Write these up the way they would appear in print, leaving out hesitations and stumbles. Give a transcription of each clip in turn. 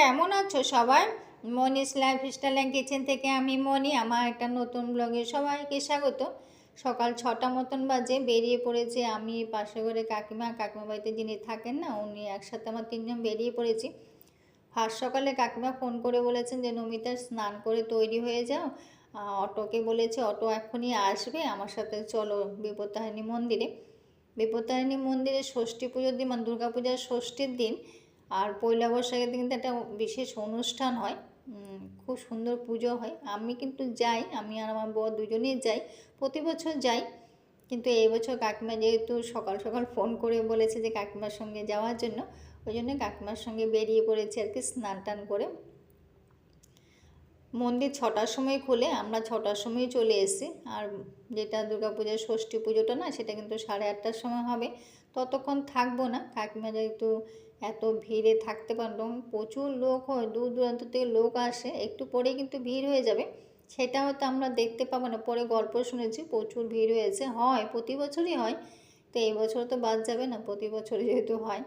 কেমন আছো সবাই? মনিস লাইফস্টাইল অ্যান্ড কিচেন থেকে আমি মনি। আমার একটা নতুন ব্লগে সবাইকে স্বাগত। সকাল 6টা মতন বাজে, বেরিয়ে পড়েছি আমি, পাশে ঘরে কাকিমা বাড়িতে যিনি থাকেন না, উনি একসাথে আমার 3জন বেরিয়ে পড়েছি। ফার্স্ট সকালে কাকিমা ফোন করে বলেছেন যে নমিতা স্নান করে তৈরি হয়ে যাও, অটোকে বলেছে, অটো এখনই আসবে, আমার সাথে চলো বিপত্তারিণী মন্দিরে। বিপত্তারিণী মন্দিরে ষষ্ঠী পুজোর দিন, মানে দুর্গা পূজার ষষ্ঠীর দিন আর পয়লা বৈশাখের দিন কিন্তু একটা বিশেষ অনুষ্ঠান হয়, খুব সুন্দর পুজো হয়। আমি কিন্তু যাই, আমি আর আমার বর দুজনেই যাই, প্রতি বছর যাই। কিন্তু এই বছর কাকিমা যেহেতু সকাল সকাল ফোন করে বলেছে যে কাকিমার সঙ্গে যাওয়ার জন্য, ওই জন্য কাকিমার সঙ্গে বেরিয়ে পড়েছি আর কি, স্নান টান করে। মন্দির 6টার সময় খুলে, আমরা 6টার সময় চলে এসেছি। আর যেটা দুর্গাপূজার ষষ্ঠী পুজোটা না, সেটা কিন্তু 8:30টার সময় হবে। ততক্ষণ থাকবো না, কাকিমা যেহেতু এত ভিড়ে থাকতে পারলাম, প্রচুর লোক হয়, দূর দূরান্ত থেকে লোক আসে, একটু পরেই কিন্তু ভিড় হয়ে যাবে। সেটা হয়তো আমরা দেখতে পাবো না, পরে গল্প শুনেছি প্রচুর ভিড় হয়েছে, হয় প্রতি বছরই হয়। তো এই বছর তো বাদ যাবে না, প্রতি বছরই যেহেতু হয়।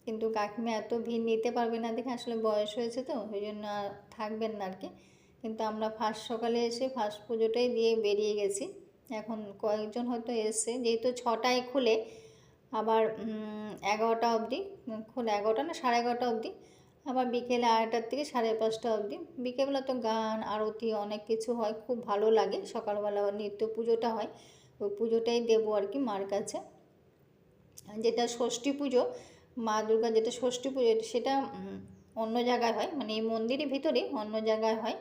কিন্তু কাকিমা এত ভিড় নিতে পারবে না দেখে, আসলে বয়স হয়েছে তো ওই জন্য থাকবেন না আর কি। কিন্তু আমরা ফার্স্ট সকালে এসে ফার্স্ট পুজোটাই দিয়ে বেরিয়ে গেছি। এখন কয়েকজন হয়তো এসছে, যেহেতু 6টায় খুলে, আবার 11টা অবধি খুলে, 11টা না 11:30 অবধি, আবার বিকেলে 2:30 থেকে 5:30 অবধি। বিকেলবেলা তো গান আরতি অনেক কিছু হয়, খুব ভালো লাগে। সকালবেলা নিত্য পুজোটা হয়, ওই পুজোটাই দেবো আর কি মার কাছে। যেটা ষষ্ঠী পুজো, মা দুর্গা যেটা ষষ্ঠী পুজো, সেটা অন্য জায়গায় হয়, মানে এই মন্দিরের ভিতরে অন্য জায়গায় হয়।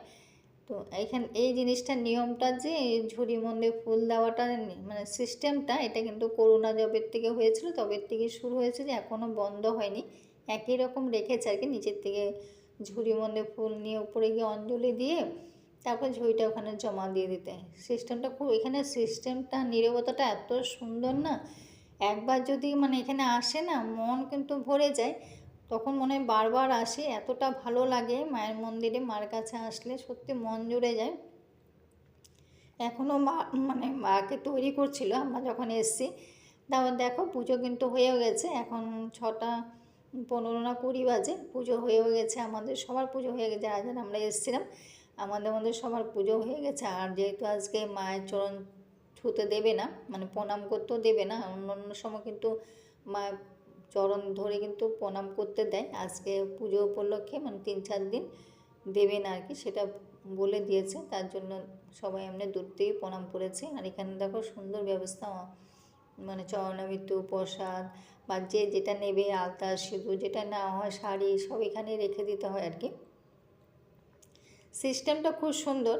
তো এইখানে এই জিনিসটার নিয়মটা যে ঝুড়ি মন্দিরে ফুল দেওয়াটা, মানে সিস্টেমটা, এটা কিন্তু করোনা যবের থেকে হয়েছিল তবের থেকে শুরু হয়েছে, যে এখনও বন্ধ হয়নি। একই রকম রেখেছে আর কি, নিচের থেকে ঝুড়ি মন্দিরে ফুল নিয়ে উপরে গিয়ে অঞ্জলি দিয়ে তারপর ঝুড়িটা ওখানে জমা দিয়ে দিতে। সিস্টেমটা খুব, এখানে সিস্টেমটা, নীরবতাটা এত সুন্দর না, একবার যদি মানে এখানে আসে না, মন কিন্তু ভরে যায়। তখন মনে হয় বারবার আসি, এতটা ভালো লাগে মায়ের মন্দিরে, মার কাছে আসলে সত্যি মন জুড়ে যায়। এখনও মা, মানে মাকে তৈরি করছিল আমরা যখন এসছি। তারপর দেখো পুজো কিন্তু হয়েও গেছে, এখন 6:15 না 20 বাজে, পুজো হয়েও গেছে, আমাদের সবার পুজো হয়ে গেছে। আজ আমরা এসেছিলাম, আমাদের সবার পুজো হয়ে গেছে। আর যেহেতু আজকে মায়ের চরণ ছুঁতে দেবে না, মানে প্রণাম করতেও দেবে না, অন্য অন্য সময় কিন্তু মায়ের চরণ ধরে কিন্তু প্রণাম করতে দেয়, আজকে পুজো উপলক্ষে মানে 3-4 দিন দেবে না আর কি, সেটা বলে দিয়েছে। তার জন্য সবাই এমনি দূর থেকে প্রণাম করেছে। আর এখানে দেখো সুন্দর ব্যবস্থা, মানে চরণামৃত্যু, প্রসাদ বা যে যেটা নেবে, আলতা সিঁদুর যেটা নেওয়া হয়, শাড়ি, সব এখানে রেখে দিতে হয় আর কি। সিস্টেমটা খুব সুন্দর।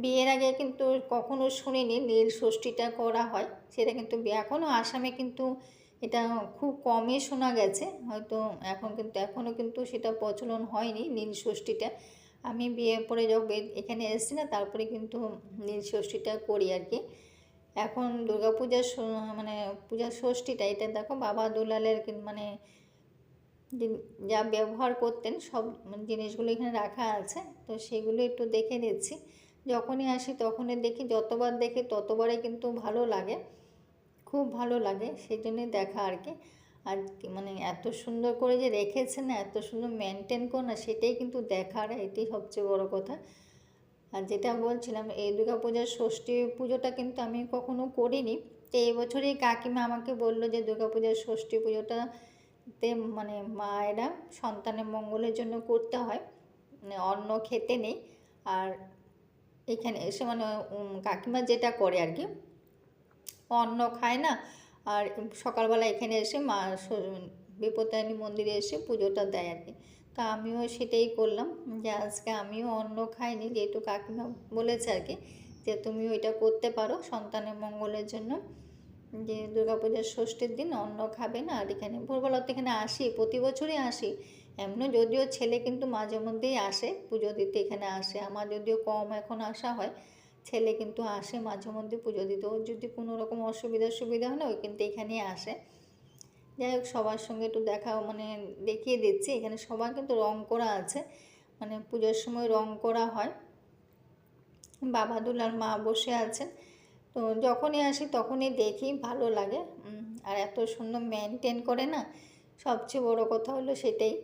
বিয়ের আগে কিন্তু কখনো শুনিনি নীল ষষ্ঠীটা করা হয়, সেটা কিন্তু এখনও আসামে কিন্তু এটা খুব কমই শোনা গেছে, হয়তো এখনও কিন্তু সেটা প্রচলন হয়নি নীল ষষ্ঠীটা। আমি বিয়ের পরে যখন এখানে এসেছি না, তারপরে কিন্তু নীল ষষ্ঠীটা করি আর কি। এখন দুর্গাপূজার মানে পূজার ষষ্ঠীটা, এটা দেখো বাবা দুলালের মানে যা ব্যবহার করতেন সব জিনিসগুলো এখানে রাখা আছে, তো সেগুলো একটু দেখে নিচ্ছি। যখনই আসি তখনই দেখি, যতবার দেখি ততবারই কিন্তু ভালো লাগে, খুব ভালো লাগে, সেই জন্যই দেখা আর কি। আর মানে এত সুন্দর করে যে রেখেছে না, এত সুন্দর মেনটেন করে না, সেটাই কিন্তু দেখার, এটাই সবচেয়ে বড় কথা। আর যেটা বলছিলাম, এই দুর্গাপূজার ষষ্ঠী পুজোটা কিন্তু আমি কখনো করিনি। তো এই বছরই কাকিমা আমাকে বললো যে দুর্গাপূজার ষষ্ঠী পুজোটাতে মানে মায়েরা সন্তানের মঙ্গলের জন্য করতে হয়, মানে অন্ন খেতে নেই। আর এখানে এসে মানে কাকিমা যেটা করে আর কি, অন্ন খায় না, আর সকালবেলা এখানে এসে মা বিপত্তারিণী মন্দিরে এসে পুজোটা দেয় আর কি। তা আমিও সেটাই করলাম, যে আজকে আমিও অন্ন খাইনি, যেহেতু কাকিমা বলেছে আর কি যে তুমিও এটা করতে পারো সন্তানের মঙ্গলের জন্য, যে দুর্গাপূজার ষষ্ঠীর দিন অন্ন খাবে না। আর এখানে ভোরবেলা তো এখানে আসি, প্রতি বছরই আসি, এমনি যদিও ছেলে কিন্তু মাঝে মধ্যেই আসে পুজো দিতে, এখানে আসে, আমার যদিও কম এখন আসা হয়, ছেলে কিন্তু আসে মাঝে মধ্যে পুজো দিতে, ওর যদি কোনো রকম সুবিধা হয় না, ওই কিন্তু এখানেই আসে। যাই হোক, সবার সঙ্গে একটু দেখা, মানে দেখিয়ে দিচ্ছি, এখানে সবার কিন্তু রং করা আছে, মানে পুজোর সময় রং করা হয়। বাবা দুলার মা বসে আছেন, তো যখনই আসি তখনই দেখি, ভালো লাগে। আর এত সুন্দর মেনটেন করে না, সবচেয়ে বড় কথা হলো সেটাই।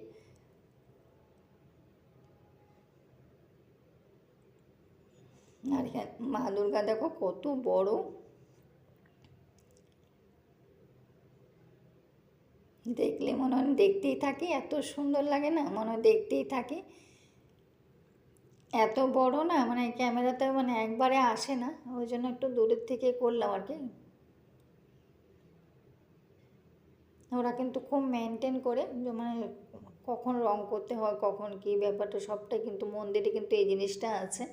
আর এখানে মা দুর্গা দেখো কত বড়, দেখলে মনে হয় দেখতেই থাকি, এত সুন্দর লাগে না, মনে হয় দেখতেই থাকি। এত বড় না, মানে ক্যামেরাতে মানে একবারে আসে না, ওই জন্য একটু দূরের থেকে করলাম আর কি। ওরা কিন্তু খুব মেনটেন করে, মানে কখন রং করতে হয়, কখন কি ব্যাপারটা সবটাই কিন্তু মন্দিরে কিন্তু এই জিনিসটা আছে।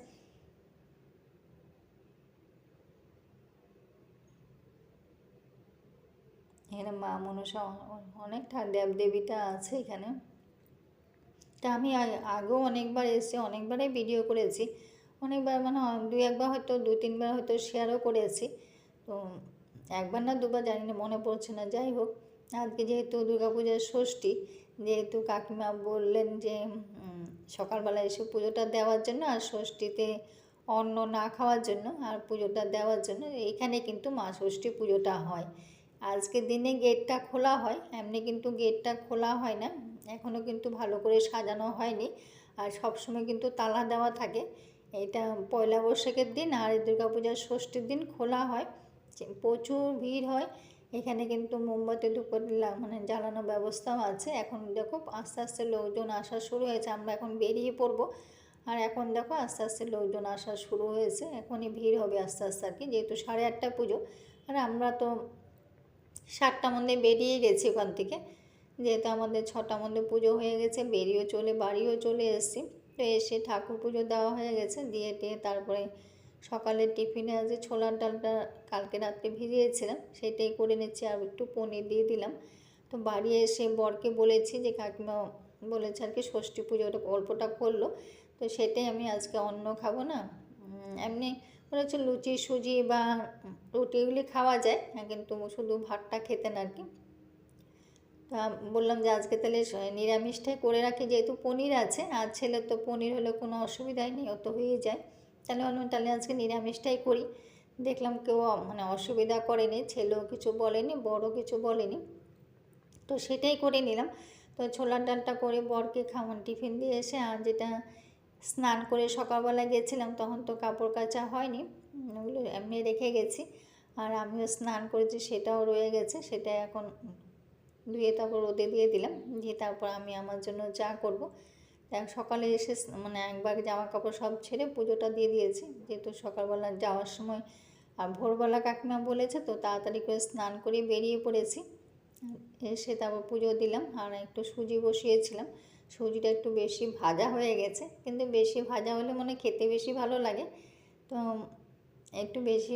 এখানে মা মনসা অনেক দেবদেবীটা আছে এখানে। তা আমি আগেও অনেকবার এসে অনেকবারই ভিডিও করেছি, অনেকবার মানে দুই একবার হয়তো দু তিনবার হয়তো শেয়ারও করেছি। তো একবার না দুবার জানি না, মনে পড়ছে না। যাই হোক, আজকে যেহেতু দুর্গাপূজার ষষ্ঠী, যেহেতু কাকিমা বললেন যে সকালবেলা এসে পুজোটা দেওয়ার জন্য, আর ষষ্ঠীতে অন্ন না খাওয়ার জন্য আর পুজোটা দেওয়ার জন্য, এইখানে কিন্তু মা ষষ্ঠী পুজোটা হয়। আজকের দিনে গেটটা খোলা হয়, এমনি কিন্তু গেটটা খোলা হয় না, এখনও কিন্তু ভালো করে সাজানো হয়নি। আর সবসময় কিন্তু তালা দেওয়া থাকে। এটা পয়লা বৈশাখের দিন আর দুর্গাপূজার ষষ্ঠীর দিন খোলা হয়, প্রচুর ভিড় হয় এখানে। কিন্তু মোমবাতি ধূপ মানে জ্বালানোর ব্যবস্থাও আছে। এখন দেখো আস্তে আস্তে লোকজন আসা শুরু হয়েছে, আমরা এখন বেরিয়ে পড়বো। আর এখন দেখো আস্তে আস্তে লোকজন আসা শুরু হয়েছে, এখনই ভিড় হবে আস্তে আস্তে আর কি, যেহেতু 8:30 পুজো। আর আমরা তো 7টার মধ্যে বেরিয়ে গেছি ওখান থেকে, যেহেতু আমাদের 6টার মধ্যে পুজো হয়ে গেছে, বাড়িও চলে এসেছি। তো এসে ঠাকুর পুজো দেওয়া হয়ে গেছে, দিয়ে তারপরে সকালের টিফিনে আজ ছোলার ডালটা কালকে রাত্রে ভিজিয়েছিলাম, সেটাই করে নিচ্ছি, আর একটু পনির দিয়ে দিলাম। তো বাড়ি এসে বরকে বলেছি যে কাকিমা বলেছে আর কি ষষ্ঠী পুজোটা অল্পটা করলো, তো সেটাই আমি আজকে অন্য খাবো না, এমনি বলেছে লুচি সুজি বা রুটিগুলি খাওয়া যায়, কিন্তু শুধু ভাতটা খেতেন আর কি। তা বললাম যে আজকে তাহলে নিরামিষটাই করে রাখি, যেহেতু পনির আছে, আর ছেলে তো পনির হলে কোনো অসুবিধাই নেই, ও তো হয়ে যায়। তাহলে বললাম তাহলে আজকে নিরামিষটাই করি। দেখলাম কেউ মানে অসুবিধা করেনি, ছেলেও কিছু বলেনি, বড়ও কিছু বলেনি, তো সেটাই করে নিলাম। তো ছোলার ডালটা করে বরকে খাওয়ান টিফিন দিয়ে এসে, আর যেটা স্নান করে সকালবেলা গেছিলাম তখন তো কাপড় কাচা হয়নি, ওগুলো এমনি রেখে গেছি। আর আমিও স্নান করেছি, সেটাও রয়ে গেছে, সেটা এখন ধুয়ে তারপর রোদে দিয়ে দিলাম, দিয়ে তারপর আমি আমার জন্য চা করব। সকালে এসে মানে একবার জামা কাপড় সব ছেড়ে পুজোটা দিয়ে দিয়েছি, যেহেতু সকালবেলা যাওয়ার সময় আর ভোরবেলা কাকিমা বলেছে, তো তাড়াতাড়ি করে স্নান করে বেরিয়ে পড়েছি। এসে তারপর পুজো দিলাম, আর একটু সুজি বসিয়েছিলাম, সুজিটা একটু বেশি ভাজা হয়ে গেছে, কিন্তু বেশি ভাজা হলে মনে খেতে বেশি ভালো লাগে। তো একটু বেশি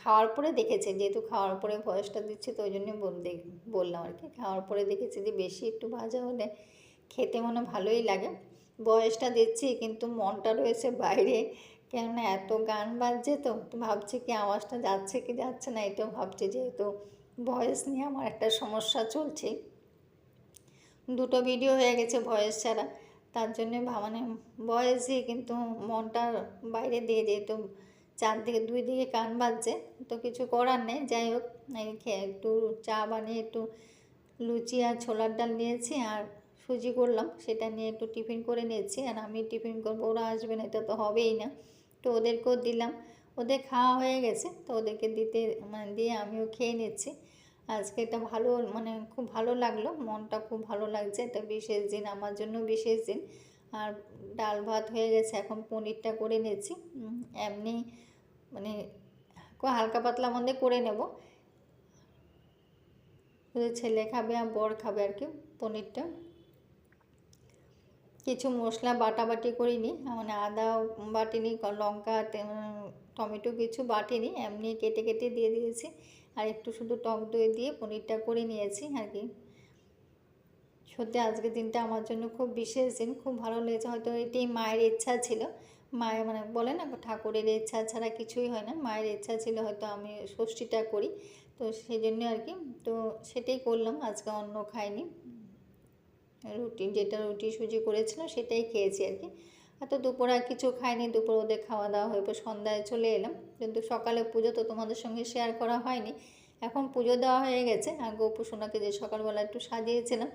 খাওয়ার পরে দেখেছে, যেহেতু খাওয়ার পরে ভয়েসটা দিচ্ছে, তো ওই জন্য বললাম আর কি, খাওয়ার পরে দেখেছি যে বেশি একটু ভাজা হলে খেতে মনে ভালোই লাগে। ভয়েসটা দিচ্ছি কিন্তু মনটা রয়েছে বাইরে, কেননা এত গান বাজছে, তো ভাবছি কি আওয়াজটা যাচ্ছে কি যাচ্ছে না, এটাও ভাবছি, যেহেতু ভয়েস নিয়ে আমার একটা সমস্যা চলছে। দুটো ভিডিও হয়ে গেছে ভয়েস ছাড়া, তার জন্যে মানে ভয়েস দিয়ে কিন্তু মনটা বাইরে দিয়ে, যেহেতু চারদিকে দুই দিকে কান বাজছে, তো কিছু করার নেই। যাই হোক, একটু চা বানিয়ে একটু লুচি আর ছোলার ডাল নিয়েছি, আর সুজি করলাম, সেটা নিয়ে একটু টিফিন করে নিয়েছি। আর আমি টিফিন করবো, ওরা আসবে না, এটা তো হবেই না, তো ওদেরকেও দিলাম। ওদের খাওয়া হয়ে গেছে, তো ওদেরকে মানে দিয়ে আমিও খেয়ে নিচ্ছি। আজকে এটা ভালো, মানে খুব ভালো লাগলো, মনটা খুব ভালো লাগছে, এটা বিশেষ দিন, আমার জন্য বিশেষ দিন। আর ডাল ভাত হয়ে গেছে, এখন পনিরটা করে নিচ্ছি, এমনি মানে হালকা পাতলা মধ্যে করে নেব, ছেলে খাবে আর বর খাবে আর কি পনিরটা। কিছু মশলা বাটাবাটি করিনি, মানে আদা বাটিনি, লঙ্কা টমেটো কিছু বাটিনি, এমনি কেটে কেটে দিয়ে দিয়েছি, আর একটু শুধু টক দই দিয়ে পনিরটা করে নিয়েছি আর কি। সত্যি আজকের দিনটা আমার জন্য খুব বিশেষ দিন, খুব ভালো লেগেছে। হয়তো এটাই মায়ের ইচ্ছা ছিল, মায়ের মানে বলে না ঠাকুরের ইচ্ছা ছাড়া কিছুই হয় না, মায়ের ইচ্ছা ছিল হয়তো আমি ষষ্ঠীটা করি, তো সেই জন্য আর কি, তো সেটাই করলাম। আজকে অন্য খাইনি, রুটি সুজি করেছিল সেটাই খেয়েছি আর কি। আর তো দুপুর আর কিছু খাইনি, দুপুর ওদের খাওয়া দাওয়া হয়ে সন্ধ্যায় চলে এলাম, কিন্তু সকালে পুজো তো তোমাদের সঙ্গে শেয়ার করা হয়নি। এখন পুজো দেওয়া হয়ে গেছে, আর গোপু সোনাকে যে সকালবেলা একটু সাজিয়েছিলাম,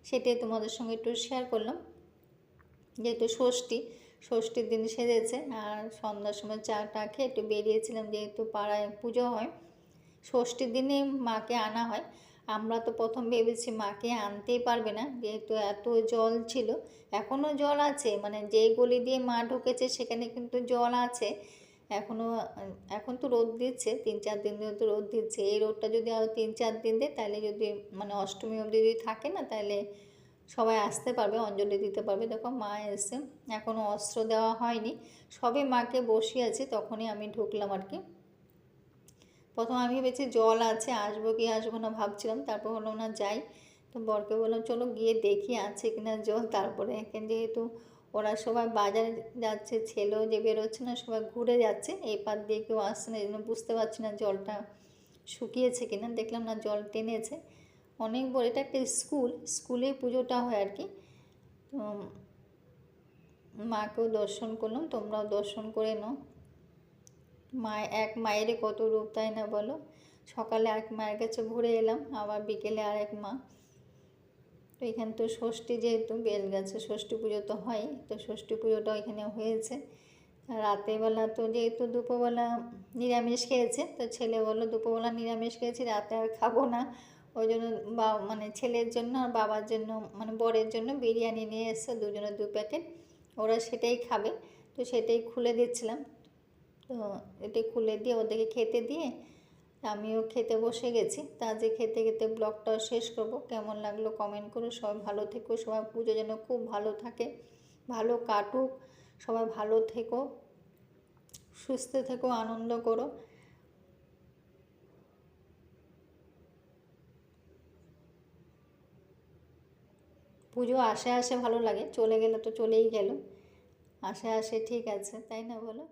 সেটাই তোমাদের সঙ্গে একটু শেয়ার করলাম। যেহেতু ষষ্ঠীর দিন সেজেছে। আর সন্ধ্যার সময় চাটা খেয়ে একটু বেরিয়েছিলাম, যেহেতু পাড়ায় পুজো হয়, ষষ্ঠীর দিনে মাকে আনা হয়। আমরা তো প্রথম ভেবেছি মাকে আনতেই পারবে না, যেহেতু এত জল ছিল। এখনও জল আছে, মানে যেই গলি দিয়ে মা ঢুকেছে সেখানে কিন্তু জল আছে এখনও। এখন তো রোদ দিচ্ছে, 3-4 দিন ধরে তো রোদ দিচ্ছে। এই রোদটা যদি আরও 3-4 দিন দেয়, তাহলে যদি মানে অষ্টমী অবধি যদি থাকে না, তাহলে সবাই আসতে পারবে, অঞ্জলি দিতে পারবে। দেখো মা এসে, এখনও অস্ত্র দেওয়া হয়নি, সবে মাকে বসিয়ে আছে, তখনই আমি ঢুকলাম আর কি। প্রথম আমি ভেবেছি জল আছে, আসবো কি আসবো না ভাবছিলাম, তারপর হলো না যাই। তো বরকে বললাম চলো গিয়ে দেখি আছে কিনা জল। তারপরে এখানে যেহেতু ওরা সবাই বাজারে যাচ্ছে, ছেলেও যে বেরোচ্ছে না, সবাই ঘুরে যাচ্ছে, এই পার দিয়ে কেউ আসছে না, এই জন্য বুঝতে পারছি না জলটা শুকিয়েছে কিনা। দেখলাম না জল টেনেছে অনেক বড়। এটা একটা স্কুলে পুজোটা হয় আর কি। তো মাকেও দর্শন করলাম, তোমরাও দর্শন করে নাও। এক মায়েরই কত রূপ, তাই না বলো। সকালে এক মায়ের কাছে ঘুরে এলাম, আবার বিকেলে আর এক মা। তো এখানে তো ষষ্ঠী, যেহেতু বেলগাছে ষষ্ঠী পুজো তো হয়, তো ষষ্ঠী পুজোটাও এখানে হয়েছে। রাতেরবেলা তো যেহেতু দুপুরবেলা নিরামিষ খেয়েছে, তো ছেলে বললো দুপুরবেলা নিরামিষ খেয়েছি, রাতে আর খাবো না। ওই জন্য মানে ছেলের জন্য আর বাবার জন্য, মানে বরের জন্য বিরিয়ানি নিয়ে এসছে, দুজনে 2 প্যাকেট। ওরা সেটাই খাবে, তো সেটাই খুলে দিচ্ছিলাম। তো এটাই খুলে দিয়ে ওদেরকে খেতে দিয়ে আমিও খেতে বসে গেছি। তা যে খেতে খেতে ব্লগটাও শেষ করব। কেমন লাগলো কমেন্ট করো। সবাই ভালো থেকো, সবাই পুজো যেন খুব ভালো থাকে, ভালো কাটুক, সবাই ভালো থেকো, সুস্থ থেকো, আনন্দ করো। পুজো আসে আসে ভালো লাগে, চলে গেলে তো চলেই গেল, আসে আসে ঠিক আছে, তাই না বলো।